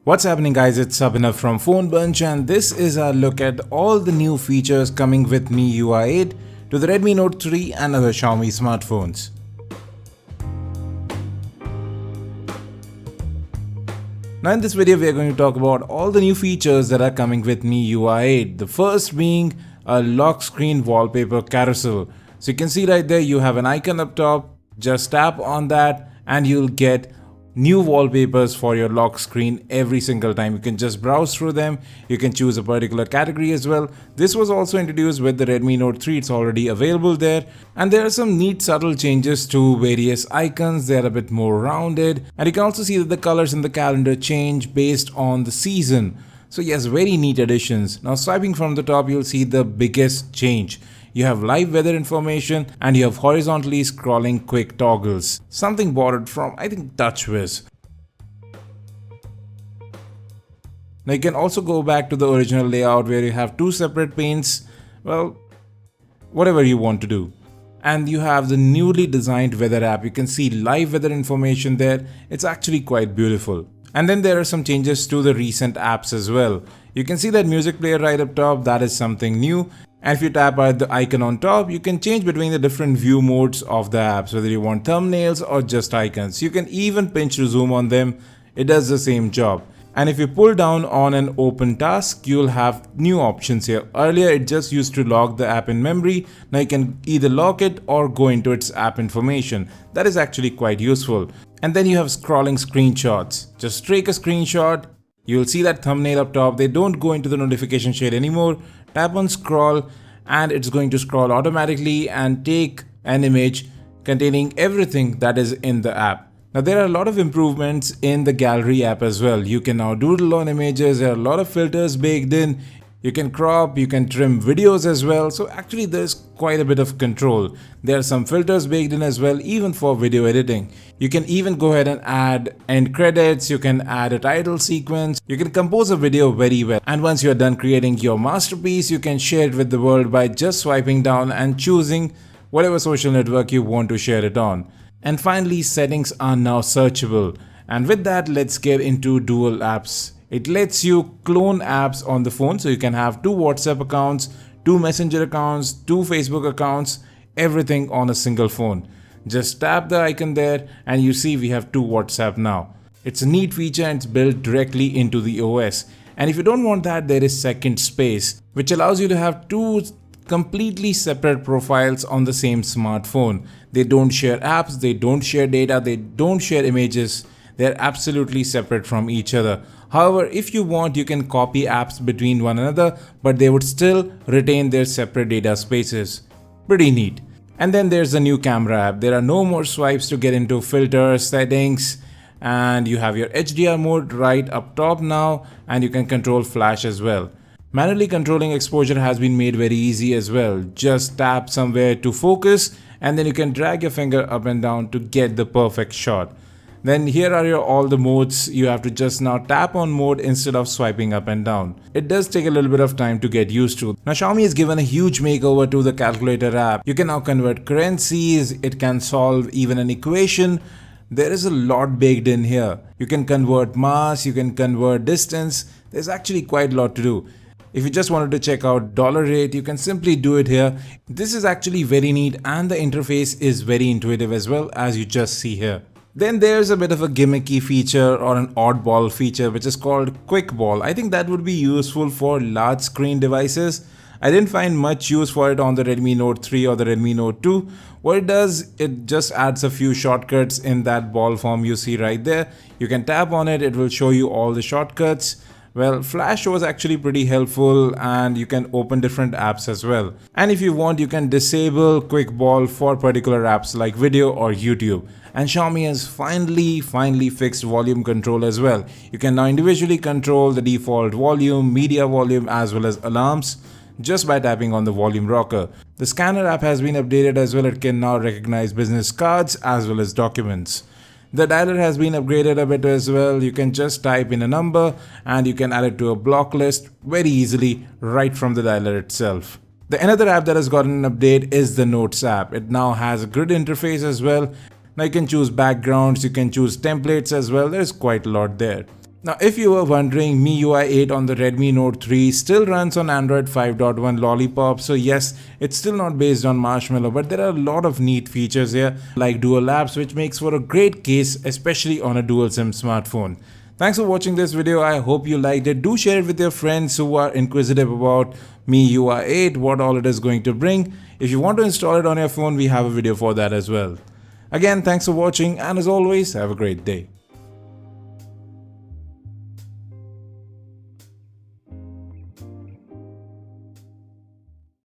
What's happening guys, it's Abhinav from PhoneBunch and this is our look at all the new features coming with MIUI 8 to the Redmi Note 3 and other Xiaomi smartphones. Now in this video we are going to talk about all the new features that are coming with MIUI 8. The first being a lock screen wallpaper carousel. So you can see right there you have an icon up top, just tap on that and you'll get new wallpapers for your lock screen every single time. You can just browse through them, you can choose a particular category as well. This was also introduced with the Redmi Note 3, it's already available there. And there are some neat subtle changes to various icons, they are a bit more rounded. And you can also see that the colors in the calendar change based on the season. So yes, very neat additions. Now swiping from the top, you'll see the biggest change. You have live weather information and you have horizontally scrolling quick toggles. Something borrowed from, I think, TouchWiz. Now you can also go back to the original layout where you have two separate panes. Well, whatever you want to do. And you have the newly designed weather app. You can see live weather information there. It's actually quite beautiful. And then there are some changes to the recent apps as well. You can see that music player right up top, that is something new. And if you tap at the icon on top, you can change between the different view modes of the apps, whether you want thumbnails or just icons. You can even pinch to zoom on them, it does the same job. And if you pull down on an open task, you'll have new options here. Earlier it just used to lock the app in memory, now you can either lock it or go into its app information. That is actually quite useful. And then you have scrolling screenshots. Just take a screenshot, you'll see that thumbnail up top, they don't go into the notification shade anymore. Tap on scroll and it's going to scroll automatically and take an image containing everything that is in the app. Now there are a lot of improvements in the gallery app as well. You can now doodle on images, there are a lot of filters baked in. You can crop, you can trim videos as well. So actually there's quite a bit of control. There are some filters baked in as well, even for video editing. You can even go ahead and add end credits, you can add a title sequence, you can compose a video very well. And once you're done creating your masterpiece, you can share it with the world by just swiping down and choosing whatever social network you want to share it on. And finally, settings are now searchable. And with that, let's get into dual apps. It lets you clone apps on the phone, so you can have two WhatsApp accounts, two Messenger accounts, two Facebook accounts, everything on a single phone. Just tap the icon there and you see we have two WhatsApp now. It's a neat feature and it's built directly into the OS. And if you don't want that, there is Second Space, which allows you to have two completely separate profiles on the same smartphone. They don't share apps, they don't share data, they don't share images. They're absolutely separate from each other. However, if you want, you can copy apps between one another, but they would still retain their separate data spaces. Pretty neat. And then there's the new camera app. There are no more swipes to get into filters, settings, and you have your HDR mode right up top now, and you can control flash as well. Manually controlling exposure has been made very easy as well. Just tap somewhere to focus, and then you can drag your finger up and down to get the perfect shot. Then here are all the modes. You have to just now tap on mode instead of swiping up and down. It does take a little bit of time to get used to. Now Xiaomi has given a huge makeover to the calculator app. You can now convert currencies, it can solve even an equation. There is a lot baked in here. You can convert mass, you can convert distance. There's actually quite a lot to do. If you just wanted to check out dollar rate, you can simply do it here. This is actually very neat and the interface is very intuitive as well, as you just see here. Then there's a bit of a gimmicky feature or an oddball feature which is called Quick Ball. I think that would be useful for large screen devices. I didn't find much use for it on the Redmi Note 3 or the Redmi Note 2. What it does, it just adds a few shortcuts in that ball form you see right there. You can tap on it, it will show you all the shortcuts. Well, Flash was actually pretty helpful and you can open different apps as well. And if you want, you can disable Quick Ball for particular apps like video or YouTube. And Xiaomi has finally fixed volume control as well. You can now individually control the default volume, media volume as well as alarms just by tapping on the volume rocker. The scanner app has been updated as well. It can now recognize business cards as well as documents. The dialer has been upgraded a bit as well. You can just type in a number and you can add it to a block list very easily right from the dialer itself. The another app that has gotten an update is the Notes app. It now has a grid interface as well. Now you can choose backgrounds, you can choose templates as well. There's quite a lot there. Now, if you were wondering, MIUI 8 on the Redmi Note 3 still runs on Android 5.1 Lollipop. So yes, it's still not based on Marshmallow, but there are a lot of neat features here like dual apps, which makes for a great case, especially on a dual SIM smartphone. Thanks for watching this video. I hope you liked it. Do share it with your friends who are inquisitive about MIUI 8, what all it is going to bring. If you want to install it on your phone, we have a video for that as well. Again, thanks for watching, and as always, have a great day.